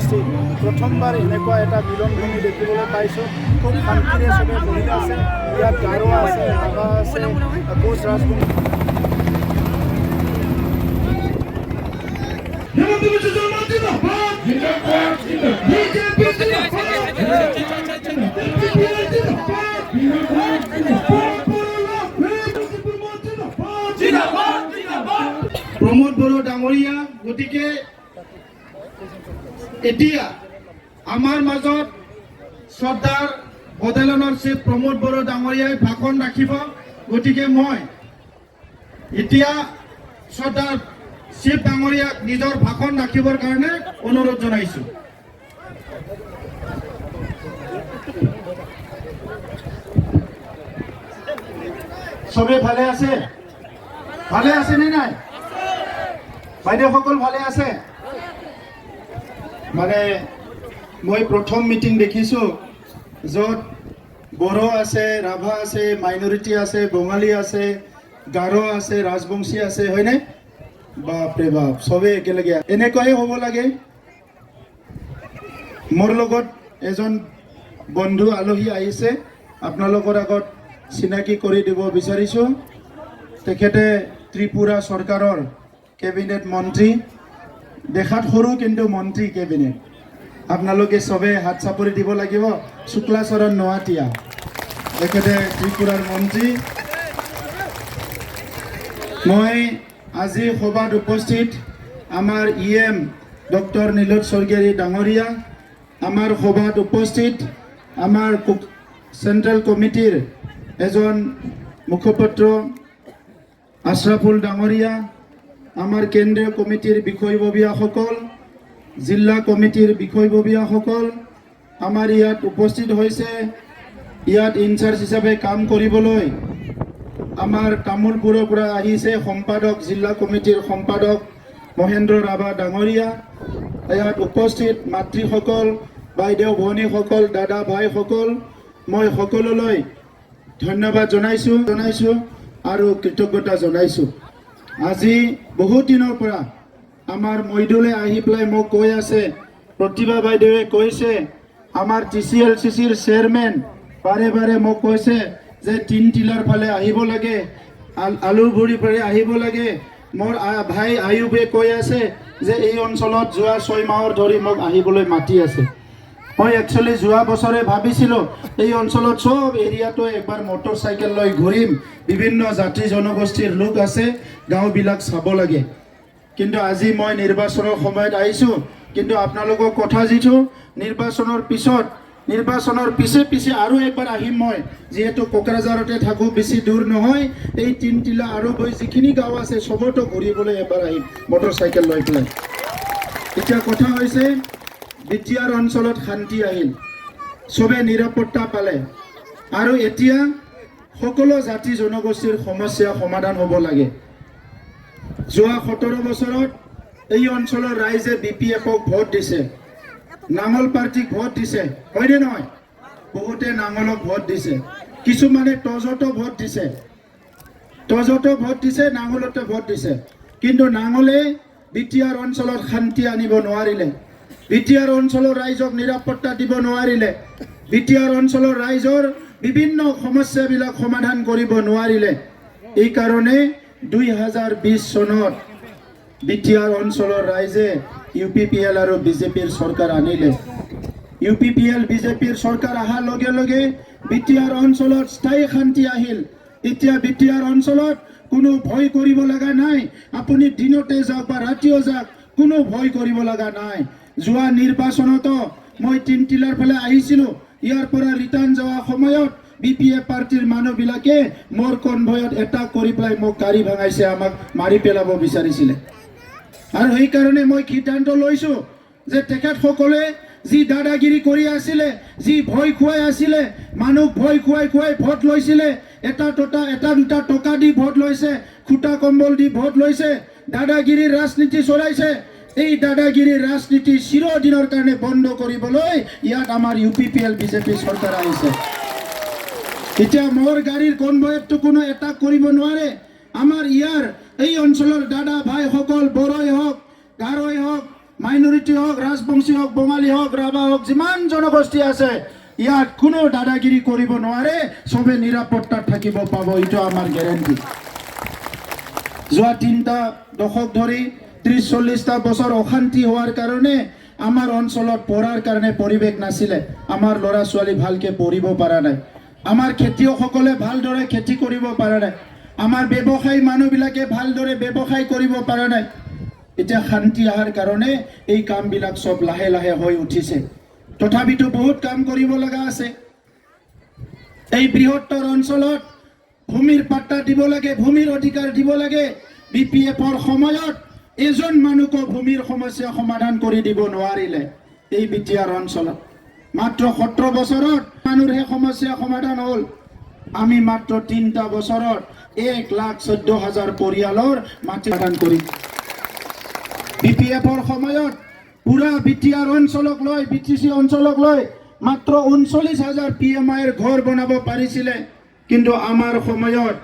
জনগোষ্ঠী প্ৰথমবাৰ এনেকুৱা এটা মিলনভূমি দেখিবলৈ পাইছোঁ। খুব শান্তিৰে চবে বহি আছে। ইয়াত গাৰো আছে, ৰাভা আছে, কোচ ৰাজবংশী প্ৰমোদ বড়ো ডাঙৰীয়া। গতিকে এতিয়া আমাৰ মাজত শ্ৰদ্ধাৰ বদালনৰ শ্ৰী প্ৰমোদ বড়ো ডাঙৰীয়াই ভাষণ ৰাখিব। গতিকে মই এতিয়া শ্ৰদ্ধাৰ শিৱ ডাঙৰীয়াক নিজৰ ভাষণ ৰাখিবৰ কাৰণে অনুৰোধ জনাইছোঁ। চবে ভালে আছে? ভালে আছে নে নাই? বাইদেউসকল ভালে আছে? মানে মই প্ৰথম মিটিং দেখিছোঁ য'ত বড়ো আছে, ৰাভা আছে, মাইনৰিটি আছে, বঙালী আছে, গাৰো আছে, ৰাজবংশী আছে, হয়নে? বাপৰে বাপ, চবেই একেলগে এনেকুৱাই হ'ব লাগে। মোৰ লগত এজন বন্ধু আলহী আহিছে, আপোনালোকৰ আগত চিনাকি কৰি দিব বিচাৰিছোঁ। তেখেতে ত্ৰিপুৰা চৰকাৰৰ কেবিনেট মন্ত্ৰী, দেখাত সৰু কিন্তু মন্ত্ৰী কেবিনেট। আপোনালোকে চবে হাত চাপৰি দিব লাগিব। শুক্লাচৰণ নোৱাতিয়া, তেখেতে ত্ৰিপুৰাৰ মন্ত্ৰী। মই আজি সভাত উপস্থিত আমাৰ EM ডক্টৰ নীলোৎ স্বৰ্গীয়াৰী ডাঙৰীয়া, আমাৰ সভাত উপস্থিত আমাৰ চেণ্ট্ৰেল কমিটিৰ এজন মুখপাত্ৰ আশৰাফুল ডাঙৰীয়া, আমাৰ কেন্দ্ৰীয় কমিটিৰ বিষয়ববীয়াসকল, জিলা কমিটিৰ বিষয়ববীয়াসকল আমাৰ ইয়াত উপস্থিত হৈছে। ইয়াত ইনচাৰ্জ হিচাপে কাম কৰিবলৈ আমাৰ তামোলপুৰৰ পৰা আহিছে সম্পাদক, জিলা কমিটিৰ সম্পাদক মহেন্দ্ৰ ৰাভা ডাঙৰীয়া। ইয়াত উপস্থিত মাতৃসকল, বাইদেউ ভনীসকল, দাদা ভাইসকল, মই সকলোলৈ ধন্যবাদ জনাইছোঁ আৰু কৃতজ্ঞতা জনাইছোঁ। আজি বহুত দিনৰ পৰা আমাৰ মৈদুলে আহি পেলাই মোক কৈ আছে, প্ৰতিভা বাইদেৱে কৈছে, আমাৰ TCLCCৰ চেয়াৰমেন বাৰে বাৰে মোক কৈছে যে তিনটিলাৰ ফালে আহিব লাগে, আলুগুৰিৰ পৰা আহিব লাগে। মোৰ ভাই আয়ুবে কৈ আছে যে এই অঞ্চলত যোৱা 6 মাহৰ ধৰি মোক আহিবলৈ মাতি আছে। মই একচুৱেলি যোৱা বছৰে ভাবিছিলোঁ এই অঞ্চলত চব এৰিয়াটো একবাৰ মটৰ চাইকেল লৈ ঘূৰিম, বিভিন্ন জাতি জনগোষ্ঠীৰ লোক আছে, গাঁওবিলাক চাব লাগে। কিন্তু আজি মই নিৰ্বাচনৰ সময়ত আহিছোঁ। কিন্তু আপোনালোকক কথা দিছোঁ, নিৰ্বাচনৰ পিছে আৰু একবাৰ আহিম। মই যিহেতু কোকৰাঝাৰতে থাকোঁ, বেছি দূৰ নহয়। এই তিনটিলা আৰু গৈ যিখিনি গাঁও আছে চবতো ঘূৰিবলৈ এবাৰ আহিম মটৰ চাইকেল লৈ পেলাই। এতিয়া কথা হৈছে বিটিআৰ অঞ্চলত শান্তি আহিল, চবে নিৰাপত্তা পালে, আৰু এতিয়া সকলো জাতি জনগোষ্ঠীৰ সমস্যা সমাধান হ'ব লাগে। যোৱা 17 বছৰত এই অঞ্চলৰ ৰাইজে BPFক ভোট দিছে, নাঙল পাৰ্টিক ভোট দিছে, হয়নে নহয়? বহুতে নাঙলক ভোট দিছে, কিছুমানে টজতো ভোট দিছে, নাঙলতে ভোট দিছে। কিন্তু নাঙলে বিটিআৰ অঞ্চলত শান্তি আনিব নোৱাৰিলে, বিটিআৰ অঞ্চলৰ ৰাইজক নিৰাপত্তা দিব নোৱাৰিলে, বিটিআৰ অঞ্চলৰ ৰাইজৰ বিভিন্ন সমস্যাবিলাক সমাধান কৰিব নোৱাৰিলে। এই কাৰণে 2020 চনত বিটিআৰ অঞ্চলৰ ৰাইজে UPPL আৰু BJPৰ চৰকাৰ আনিলে। UPPL BJPৰ চৰকাৰ অহাৰ লগে লগে বিটিআৰ অঞ্চলত স্থায়ী শান্তি আহিল। এতিয়া বিটিআৰ অঞ্চলত কোনো ভয় কৰিব লগা নাই। আপুনি দিনতে যাওক বা ৰাতিও যাওক, কোনো ভয় কৰিব লগা নাই। যোৱা নিৰ্বাচনতো মই তিনটিলাৰ ফালে আহিছিলোঁ। ইয়াৰ পৰা ৰিটাৰ্ণ যোৱা সময়ত BPF পাৰ্টিৰ মানুহবিলাকে মোৰ কনভয়ত এটাক কৰি পেলাই মোক গাড়ী ভাঙাইছে, আমাক মাৰি পেলাব বিচাৰিছিলে। আৰু সেইকাৰণে মই সিদ্ধান্ত লৈছোঁ যে তেখেতসকলে যি দাদাগিৰি কৰি আছিলে, যি ভয় খুৱাই আছিলে, মানুহ ভয় খুৱাই ভোট লৈছিলে, এটা দুটা টকা দি ভোট লৈছে, খুটা কম্বল দি ভোট লৈছে, দাদাগিৰিৰ ৰাজনীতি চলাইছে। এই দাদাগিৰিৰ ৰাজনীতি চিৰদিনৰ কাৰণে বন্ধ কৰিবলৈ ইয়াত আমাৰ UPPL BJP চৰকাৰ আহিছে। এতিয়া মোৰ গাড়ীৰ কনভয়তটো কোনো এটাক কৰিব নোৱাৰে। আমাৰ ইয়াৰ এই অঞ্চলৰ দাদা ভাইসকল, বড়োই হওক, গাৰোই হওক, মাইনৰিটি মাইনৰিটি হওক, ৰাজবংশী হওক, বঙালী হওক, ৰাভা হওক, যিমান জনগোষ্ঠী আছে ইয়াত কোনো দাদাগিৰি কৰিব নোৱাৰে, চবে নিৰাপত্তাত থাকিব পাব, এইটো আমাৰ গেৰেণ্টি। যোৱা 3টা দশক ধৰি 30-40টা বছৰ অশান্তি হোৱাৰ কাৰণে আমাৰ অঞ্চলত পঢ়াৰ কাৰণে পৰিৱেশ নাছিলে, আমাৰ ল'ৰা ছোৱালী ভালকে পঢ়িব পৰা নাই, আমাৰ খেতিয়কসকলে ভালদৰে খেতি কৰিব পৰা নাই, আমাৰ ব্যৱসায়ী মানুহবিলাকে ভালদৰে ব্যৱসায় কৰিব পৰা নাই। এতিয়া শান্তি অহাৰ কাৰণে এই কামবিলাক সব লাহে লাহে হৈ উঠিছে, তথাপিতো বহুত কাম কৰিব লগা আছে। এই বৃহত্তৰ অঞ্চলত ভূমিৰ পাট্টা দিব লাগে, ভূমিৰ অধিকাৰ দিব লাগে। BPFৰ সময়ত এজন মানুহকো ভূমিৰ সমস্যা সমাধান কৰি দিব নোৱাৰিলে এই বিটিআৰ অঞ্চলত। মাত্ৰ 17 বছৰত মানুহৰ সেই সমস্যা সমাধান হ'ল। আমি মাত্ৰ 3টা বছৰত 1,14,000 পৰিয়ালৰ মাটি সমাধান কৰি BPFৰ সময়ত পুৰা বিটিআৰ অঞ্চলক লৈ, BTC অঞ্চলক লৈ মাত্ৰ 39,000 PMIৰ ঘৰ বনাব পাৰিছিলে, কিন্তু আমাৰ সময়ত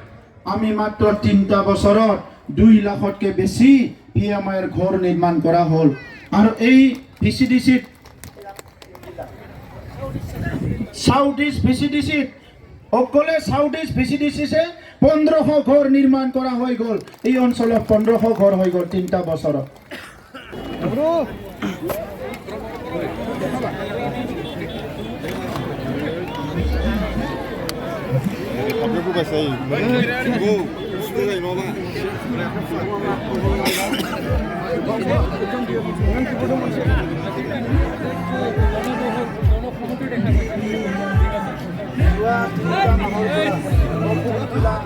আমি মাত্ৰ 3টা বছৰত 2 লাখতকৈ বেছি PMIৰ ঘৰ নিৰ্মাণ কৰা হ'ল। আৰু এই VCDCত সাউথ ইষ্ট VCDCত অকলে সাউথ ইষ্ট VCDCছে 1500 ঘৰ নিৰ্মাণ কৰা হৈ গ'ল। এই অঞ্চলত 1500 ঘৰ হৈ গ'ল 3টা বছৰত।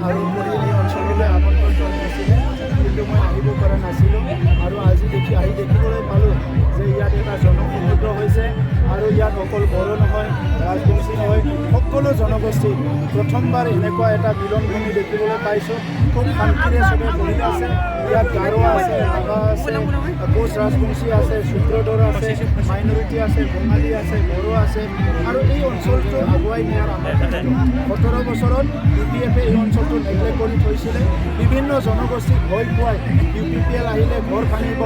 আৰু কৰি এই অঞ্চললৈ আমন্ত্ৰণ জনাইছিলে, কিন্তু মই আহিব পৰা নাছিলোঁ। আৰু আজি আহি দেখিবলৈ পালোঁ যে ইয়াত এটা জনসমুদ্ৰ হৈছে, আৰু ইয়াত অকল বড়ো নহয়, ৰাজবংশী নহয়, সকলো জনগোষ্ঠী প্ৰথমবাৰ এনেকুৱা এটা মিলনভূমি দেখিবলৈ পাইছোঁ। খুব শান্তিৰে চবে বহি আছে। ইয়াত গাৰো আছে, ৰাভা আছে, কোচ ৰাজবংশী আছে, শূদ্ৰধৰ আছে, মাইনৰিটি আছে, বঙালী আছে, বড়ো আছে। আৰু এই অঞ্চলটো আগুৱাই নিয়াৰ আমাৰ 17 বছৰত UPFে এই অঞ্চলটো নেগলেক্ট কৰি থৈছিলে। বিভিন্ন জনগোষ্ঠীক ভয় খুৱাই UPPL আহিলে ঘৰ ভাঙিব,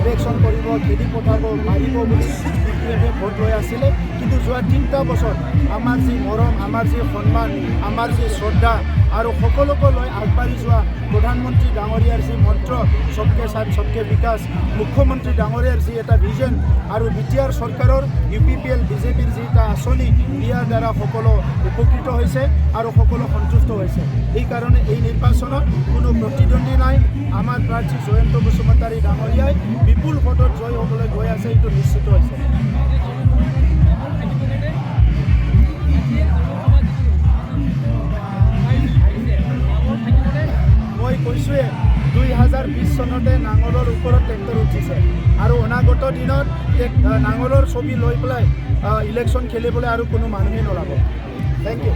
ইলেকশ্যন কৰিব, খেদি পঠাব, মাৰিব বুলি UPFে ভোট লৈ আছিলে। কিন্তু যোৱা 3টা বছৰ আমাৰ যি মৰম, আমাৰ যি সন্মান, আমাৰ যি শ্ৰদ্ধা আৰু সকলোকে লৈ আগবাঢ়ি যোৱা প্ৰধানমন্ত্ৰী ডাঙৰীয়াৰ যি মন্ত্ৰ সবকে সাথ সবকে বিকাশ, মুখ্যমন্ত্ৰী ডাঙৰীয়াৰ যি এটা ভিজন, আৰু বিটিআৰ চৰকাৰৰ UPPL BJPৰ যি এটা আঁচনি, ইয়াৰ দ্বাৰা সকলো উপকৃত হৈছে আৰু সকলো সন্তুষ্ট হৈছে। এইকাৰণে এই নিৰ্বাচনত কোনো প্ৰতিদ্বন্দ্বী নাই। আমাৰ প্ৰাৰ্থী জয়ন্ত বসুমতাৰী ডাঙৰীয়াই বিপুল ভোটত জয় হ'বলৈ গৈ আছে, এইটো নিশ্চিত হৈছে। মই কৈছোঁৱে 2020 চনতে নাঙলৰ ওপৰত ট্ৰেক্টৰ উঠিছে, আৰু অনাগত দিনত নাঙলৰ ছবি লৈ পেলাই ইলেকশ্যন খেলিবলৈ আৰু কোনো মানুহেই নোলাব। Thank U.